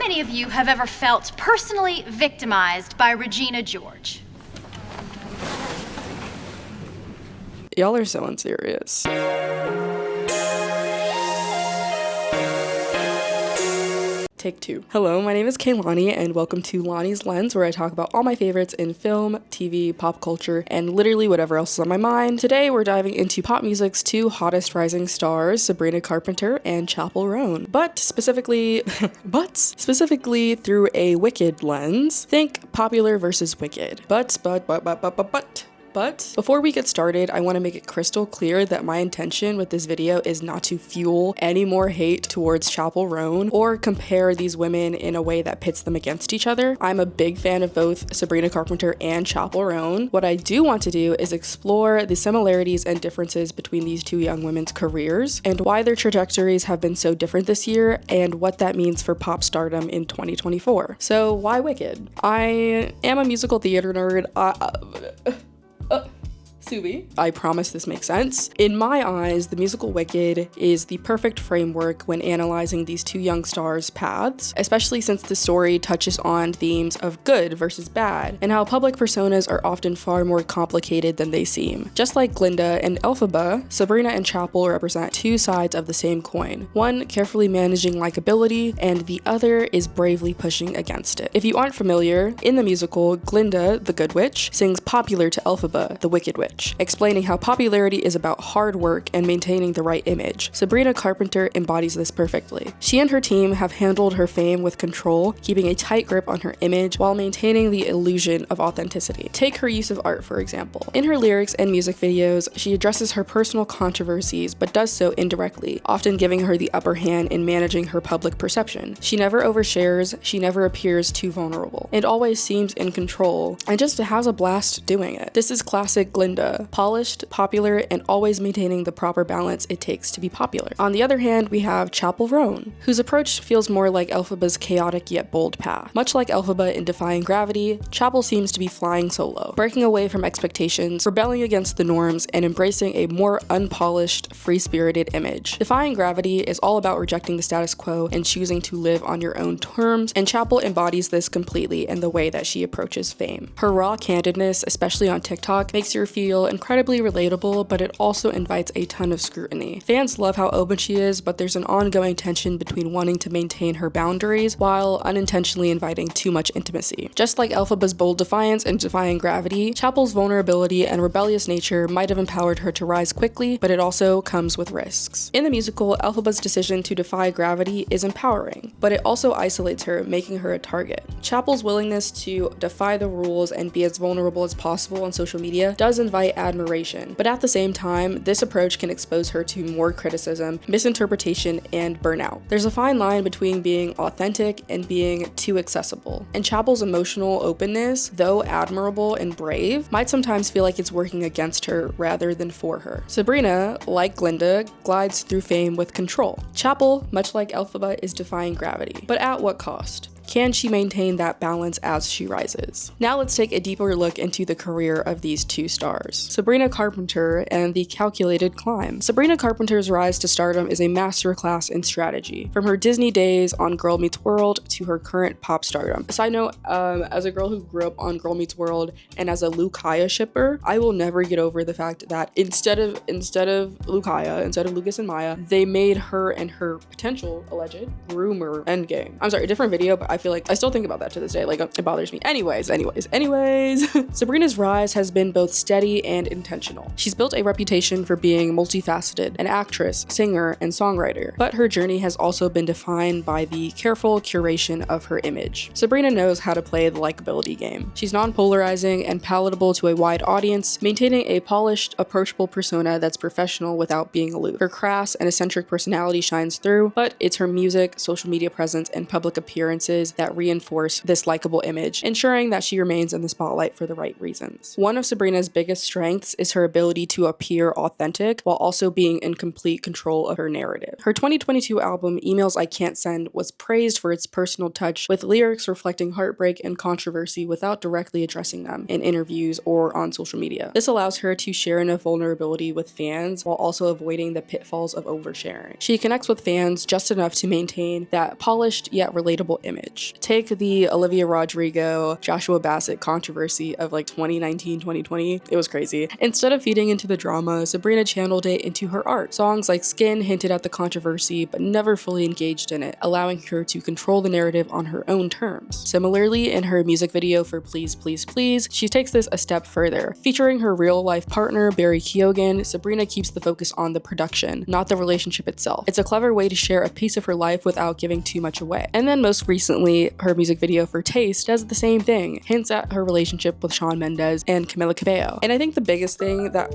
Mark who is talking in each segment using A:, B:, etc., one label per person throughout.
A: many of you have ever felt personally victimized by Regina George?
B: Y'all are so unserious. Take two. Hello, my name is Lani, and welcome to Lani's Lens, where I talk about all my favorites in film, TV, pop culture, and literally whatever else is on my mind. Today, we're diving into pop music's two hottest rising stars, Sabrina Carpenter and Chappell Roan. But specifically through a Wicked lens. Think popular versus Wicked. But before we get started, I want to make it crystal clear that my intention with this video is not to fuel any more hate towards Chappell Roan or compare these women in a way that pits them against each other. I'm a big fan of both Sabrina Carpenter and Chappell Roan. What I do want to do is explore the similarities and differences between these two young women's careers and why their trajectories have been so different this year and what that means for pop stardom in 2024. So why Wicked? I am a musical theater nerd. Subi. I promise this makes sense. In my eyes, the musical Wicked is the perfect framework when analyzing these two young stars' paths, especially since the story touches on themes of good versus bad, and how public personas are often far more complicated than they seem. Just like Glinda and Elphaba, Sabrina and Chappell represent two sides of the same coin, one carefully managing likability, and the other is bravely pushing against it. If you aren't familiar, in the musical, Glinda, the Good Witch, sings popular to Elphaba, the Wicked Witch, explaining how popularity is about hard work and maintaining the right image. Sabrina Carpenter embodies this perfectly. She and her team have handled her fame with control, keeping a tight grip on her image while maintaining the illusion of authenticity. Take her use of art, for example. In her lyrics and music videos, she addresses her personal controversies, but does so indirectly, often giving her the upper hand in managing her public perception. She never overshares, she never appears too vulnerable, and always seems in control, and just has a blast doing it. This is classic Glinda. Polished, popular, and always maintaining the proper balance it takes to be popular. On the other hand, we have Chappell Roan, whose approach feels more like Elphaba's chaotic yet bold path. Much like Elphaba in Defying Gravity, Chappell seems to be flying solo, breaking away from expectations, rebelling against the norms, and embracing a more unpolished, free-spirited image. Defying Gravity is all about rejecting the status quo and choosing to live on your own terms, and Chappell embodies this completely in the way that she approaches fame. Her raw candidness, especially on TikTok, makes her feel incredibly relatable, but it also invites a ton of scrutiny. Fans love how open she is, but there's an ongoing tension between wanting to maintain her boundaries while unintentionally inviting too much intimacy. Just like Elphaba's bold defiance and Defying Gravity, Chappell's vulnerability and rebellious nature might have empowered her to rise quickly, but it also comes with risks. In the musical, Elphaba's decision to defy gravity is empowering, but it also isolates her, making her a target. Chappell's willingness to defy the rules and be as vulnerable as possible on social media does invite admiration, but at the same time, this approach can expose her to more criticism, misinterpretation, and burnout. There's a fine line between being authentic and being too accessible, and Chappell's emotional openness, though admirable and brave, might sometimes feel like it's working against her rather than for her. Sabrina, like Glinda, glides through fame with control. Chappell, much like Elphaba, is defying gravity, but at what cost? Can she maintain that balance as she rises? Now let's take a deeper look into the career of these two stars. Sabrina Carpenter and the calculated climb. Sabrina Carpenter's rise to stardom is a masterclass in strategy, from her Disney days on Girl Meets World to her current pop stardom. Side note, as a girl who grew up on Girl Meets World and as a Lucas shipper, I will never get over the fact that instead of Lucas and Maya, they made her and her potential alleged groomer endgame. I'm sorry, a different video, but I feel like I still think about that to this day. Like, it bothers me. Anyways. Sabrina's rise has been both steady and intentional. She's built a reputation for being multifaceted, an actress, singer, and songwriter, but her journey has also been defined by the careful curation of her image. Sabrina knows how to play the likability game. She's non-polarizing and palatable to a wide audience, maintaining a polished, approachable persona that's professional without being aloof. Her crass and eccentric personality shines through, but it's her music, social media presence, and public appearances that reinforce this likable image, ensuring that she remains in the spotlight for the right reasons. One of Sabrina's biggest strengths is her ability to appear authentic while also being in complete control of her narrative. Her 2022 album, Emails I Can't Send, was praised for its personal touch, with lyrics reflecting heartbreak and controversy without directly addressing them in interviews or on social media. This allows her to share enough vulnerability with fans while also avoiding the pitfalls of oversharing. She connects with fans just enough to maintain that polished yet relatable image. much. Take the Olivia Rodrigo, Joshua Bassett controversy of like 2019, 2020. It was crazy. Instead of feeding into the drama, Sabrina channeled it into her art. Songs like Skin hinted at the controversy, but never fully engaged in it, allowing her to control the narrative on her own terms. Similarly, in her music video for Please Please Please, she takes this a step further. Featuring her real-life partner, Barry Keoghan, Sabrina keeps the focus on the production, not the relationship itself. It's a clever way to share a piece of her life without giving too much away. And then most recently, her music video for Taste does the same thing, hints at her relationship with Shawn Mendes and Camila Cabello. And I think the biggest thing that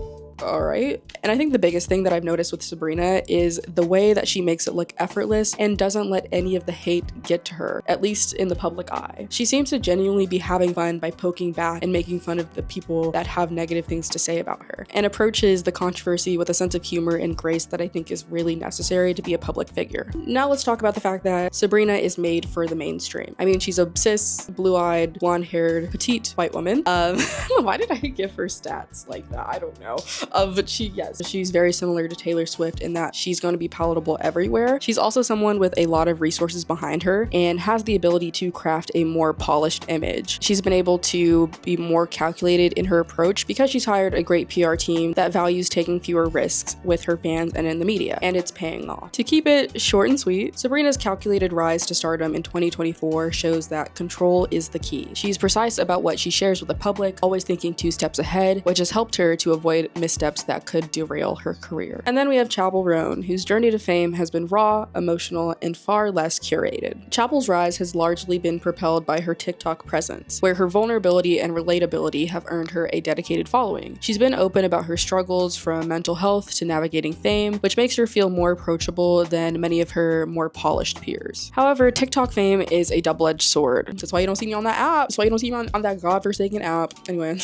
B: I've noticed with Sabrina is the way that she makes it look effortless and doesn't let any of the hate get to her, at least in the public eye. She seems to genuinely be having fun by poking back and making fun of the people that have negative things to say about her, and approaches the controversy with a sense of humor and grace that I think is really necessary to be a public figure. Now let's talk about the fact that Sabrina is made for the mainstream. I mean, she's a cis, blue-eyed, blonde-haired, petite white woman. Why did I give her stats like that? I don't know. But she's very similar to Taylor Swift in that she's going to be palatable everywhere. She's also someone with a lot of resources behind her and has the ability to craft a more polished image. She's been able to be more calculated in her approach because she's hired a great PR team that values taking fewer risks with her fans and in the media, and it's paying off. To keep it short and sweet, Sabrina's calculated rise to stardom in 2024 shows that control is the key. She's precise about what she shares with the public, always thinking 2 steps ahead, which has helped her to avoid missteps that could derail her career. And then we have Chappell Roan, whose journey to fame has been raw, emotional, and far less curated. Chappell's rise has largely been propelled by her TikTok presence, where her vulnerability and relatability have earned her a dedicated following. She's been open about her struggles from mental health to navigating fame, which makes her feel more approachable than many of her more polished peers. However, TikTok fame is a double-edged sword. That's why you don't see me on that app. That's why you don't see me on that godforsaken app. Anyway.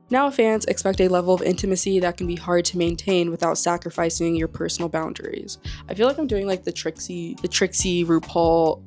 B: Now fans expect a level of intimacy that can be hard to maintain without sacrificing your personal boundaries. I feel like I'm doing like the Trixie RuPaul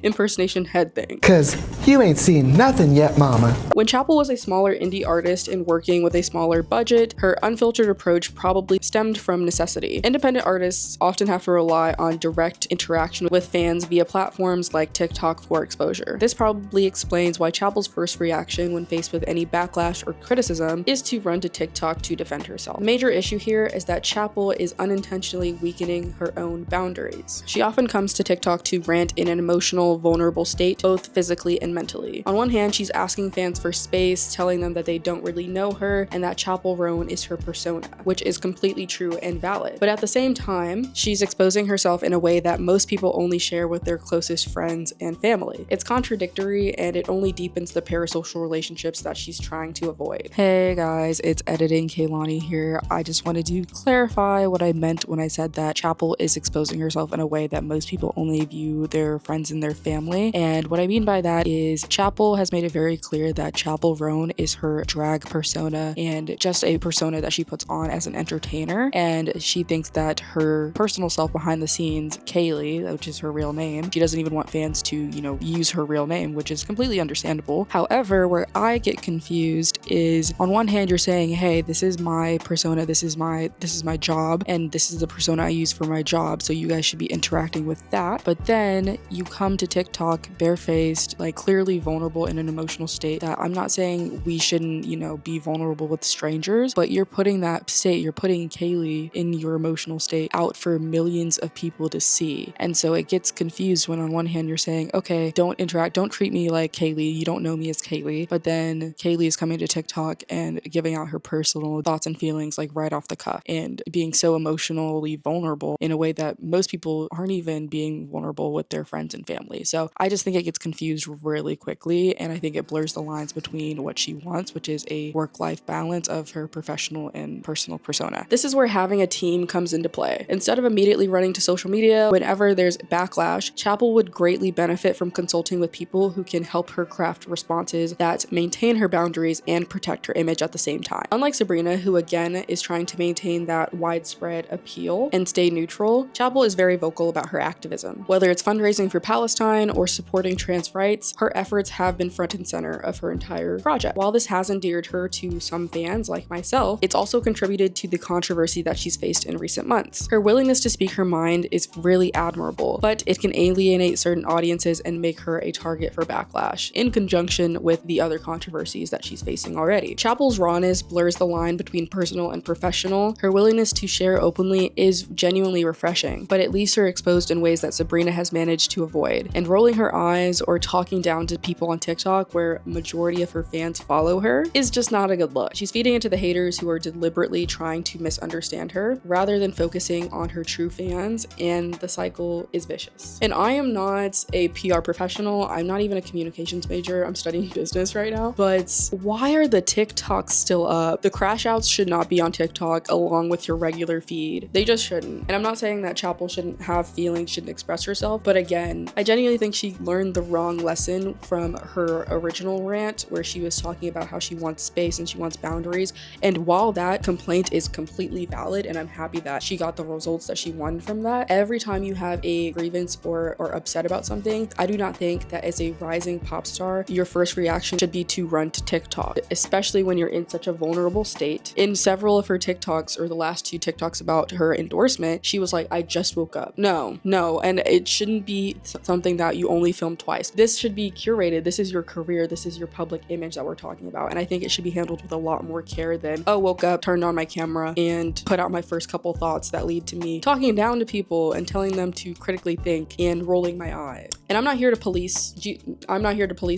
B: impersonation head thing.
C: Cause you ain't seen nothing yet, mama.
B: When Chappell was a smaller indie artist and working with a smaller budget, her unfiltered approach probably stemmed from necessity. Independent artists often have to rely on direct interaction with fans via platforms like TikTok for exposure. This probably explains why Chappell's first reaction when faced with any backlash or criticism is to run to TikTok to defend herself. The major issue here is that Chappell is unintentionally weakening her own boundaries. She often comes to TikTok to rant in an emotional, vulnerable state, both physically and mentally. On one hand, she's asking fans for space, telling them that they don't really know her and that Chappell Roan is her persona, which is completely true and valid. But at the same time, she's exposing herself in a way that most people only share with their closest friends and family. It's contradictory and it only deepens the parasocial relationships that she's trying to avoid. Hey guys, it's editing Lani here. I just wanted to clarify what I meant when I said that Chappell is exposing herself in a way that most people only view their friends and their family. And what I mean by that is Chappell has made it very clear that Chappell Roan is her drag persona and just a persona that she puts on as an entertainer. And she thinks that her personal self behind the scenes, Kaylee, which is her real name, she doesn't even want fans to, use her real name, which is completely understandable. However, where I get confused is on one hand you're saying, hey, this is my persona, this is my job, and this is the persona I use for my job, so you guys should be interacting with that. But then you come to TikTok barefaced, like clearly vulnerable in an emotional state that I'm not saying we shouldn't, be vulnerable with strangers, but you're putting Kaylee in your emotional state out for millions of people to see. And so it gets confused when on one hand you're saying, okay, don't interact, don't treat me like Kaylee, you don't know me as Kaylee, but then Kaylee is coming to TikTok and giving out her personal thoughts and feelings like right off the cuff and being so emotionally vulnerable in a way that most people aren't even being vulnerable with their friends and family. So I just think it gets confused really quickly, and I think it blurs the lines between what she wants, which is a work-life balance of her professional and personal persona. This is where having a team comes into play. Instead of immediately running to social media whenever there's backlash, Chappell would greatly benefit from consulting with people who can help her craft responses that maintain her boundaries and protect her image at the same time. Unlike Sabrina, who again is trying to maintain that widespread appeal and stay neutral, Chappell is very vocal about her activism. Whether it's fundraising for Palestine Palestine or supporting trans rights, her efforts have been front and center of her entire project. While this has endeared her to some fans like myself, it's also contributed to the controversy that she's faced in recent months. Her willingness to speak her mind is really admirable, but it can alienate certain audiences and make her a target for backlash, in conjunction with the other controversies that she's facing already. Chappell's rawness blurs the line between personal and professional. Her willingness to share openly is genuinely refreshing, but it leaves her exposed in ways that Sabrina has managed to avoid. And rolling her eyes or talking down to people on TikTok, where majority of her fans follow her, is just not a good look. She's feeding into the haters who are deliberately trying to misunderstand her, rather than focusing on her true fans, and the cycle is vicious. And I am not a PR professional. I'm not even a communications major. I'm studying business right now. But why are the TikToks still up? The crash outs should not be on TikTok along with your regular feed. They just shouldn't. And I'm not saying that Chappell shouldn't have feelings, shouldn't express herself, but again, I genuinely think she learned the wrong lesson from her original rant, where she was talking about how she wants space and she wants boundaries. And while that complaint is completely valid, and I'm happy that she got the results that she wanted from that, every time you have a grievance or upset about something, I do not think that as a rising pop star, your first reaction should be to run to TikTok, especially when you're in such a vulnerable state. In several of her TikToks, or the last 2 TikToks about her endorsement, she was like, I just woke up. No, and it shouldn't be something that you only film twice. This should be curated. This is your career. This is your public image that we're talking about. And I think it should be handled with a lot more care than, oh, woke up, turned on my camera, and put out my first couple thoughts that lead to me talking down to people and telling them to critically think and rolling my eyes. And I'm not here to police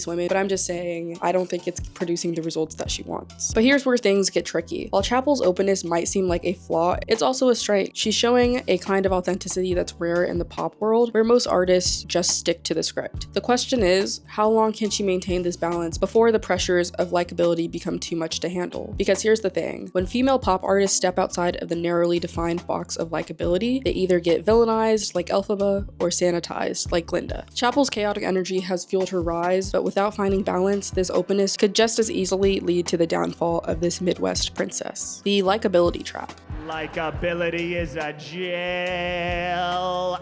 B: women, but I'm just saying I don't think it's producing the results that she wants. But here's where things get tricky. While Chappell's openness might seem like a flaw, it's also a strength. She's showing a kind of authenticity that's rare in the pop world, where most artists just stick to the script. The question is, how long can she maintain this balance before the pressures of likability become too much to handle? Because here's the thing, when female pop artists step outside of the narrowly defined box of likability, they either get villainized like Elphaba or sanitized like Glinda. Chappell's chaotic energy has fueled her rise, but without finding balance, this openness could just as easily lead to the downfall of this Midwest princess. The likability trap.
D: Likability is a jail.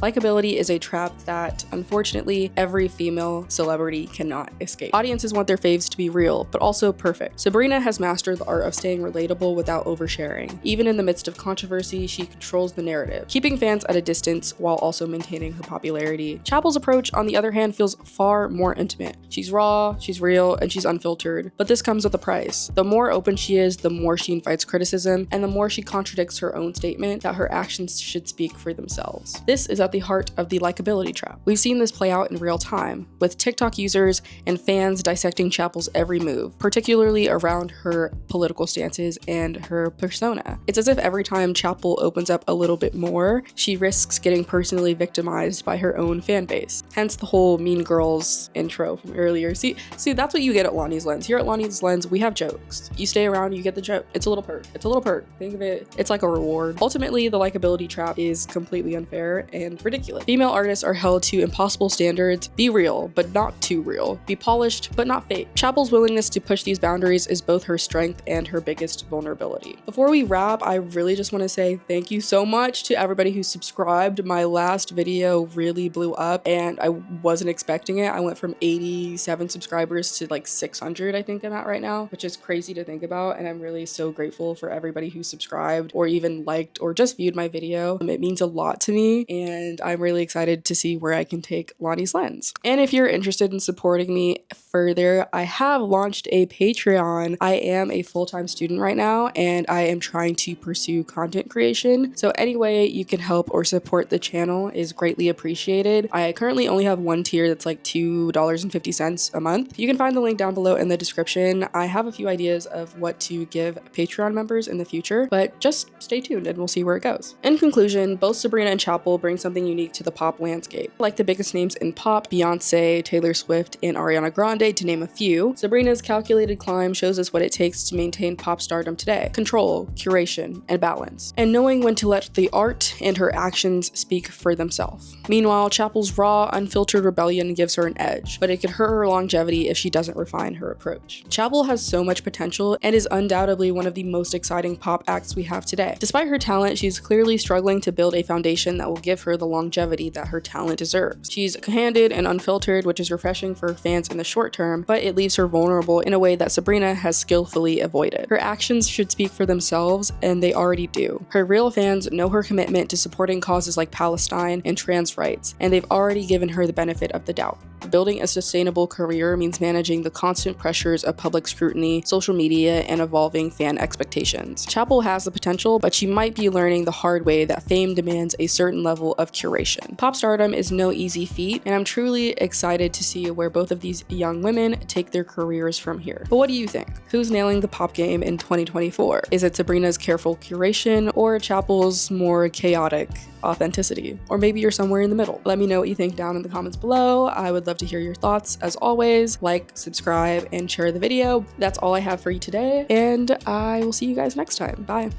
B: Likability is a trap that, unfortunately, every female celebrity cannot escape. Audiences want their faves to be real, but also perfect. Sabrina has mastered the art of staying relatable without oversharing. Even in the midst of controversy, she controls the narrative, keeping fans at a distance while also maintaining her popularity. Chappell's approach, on the other hand, feels far more intimate. She's raw, she's real, and she's unfiltered, but this comes with a price. The more open she is, the more she invites criticism, and the more she contradicts her own statement that her actions should speak for themselves. This is at the heart of the likability trap. We've seen this play out in real time, with TikTok users and fans dissecting Chappell's every move, particularly around her political stances and her persona. It's as if every time Chappell opens up a little bit more, she risks getting personally victimized by her own fan base. Hence the whole Mean Girls intro from earlier. See, that's what you get at Lani's Lens. Here at Lani's Lens, we have jokes. You stay around, you get the joke. It's a little perk. Think of it, it's like a reward. Ultimately, the likability trap is completely unfair and ridiculous. Female artists are held to impossible standards. Be real, but not too real. Be polished, but not fake. Chappell's willingness to push these boundaries is both her strength and her biggest vulnerability. Before we wrap, I really just want to say thank you so much to everybody who subscribed. My last video really blew up and I wasn't expecting it. I went from 87 subscribers to like 600, I think I'm at right now, which is crazy to think about. And I'm really so grateful for everybody who subscribed or even liked or just viewed my video. It means a lot to me, and I'm really excited to see where I can take Lani's Lens. And if you're interested in supporting me further, I have launched a Patreon. I am a full-time student right now, and I am trying to pursue content creation. So any way you can help or support the channel is greatly appreciated. I currently only have one tier that's like $2.50 a month. You can find the link down below in the description. I have a few ideas of what to give Patreon members in the future, but just stay tuned and we'll see where it goes. In conclusion, both Sabrina and Chappell bring something unique to the pop landscape. Like the biggest names in pop, Beyonce, Taylor Swift, and Ariana Grande, to name a few, Sabrina's calculated climb shows us what it takes to maintain pop stardom today: control, curation, and balance, and knowing when to let the art and her actions speak for themselves. Meanwhile, Chappell's raw, unfiltered rebellion gives her an edge, but it could hurt her longevity if she doesn't refine her approach. Chappell has so much potential and is undoubtedly one of the most exciting pop acts we have today. Despite her talent, she's clearly struggling to build a foundation that will give her the longevity that her talent deserves. She's candid and unfiltered, which is refreshing for fans in the short term, but it leaves her vulnerable in a way that Sabrina has skillfully avoided. Her actions should speak for themselves, and they already do. Her real fans know her commitment to supporting causes like Palestine and trans rights, and they've already given her the benefit of the doubt. Building a sustainable career means managing the constant pressures of public scrutiny, social media, and evolving fan expectations. Chappell has the potential, but she might be learning the hard way that fame demands a certain level of curation. Pop stardom is no easy feat, and I'm truly excited to see where both of these young women take their careers from here. But what do you think? Who's nailing the pop game in 2024? Is it Sabrina's careful curation or Chappell's more chaotic authenticity? Or maybe you're somewhere in the middle. Let me know what you think down in the comments below. I would love to hear your thoughts. As always, like, subscribe, and share the video. That's all I have for you today, and I will see you guys next time. Bye.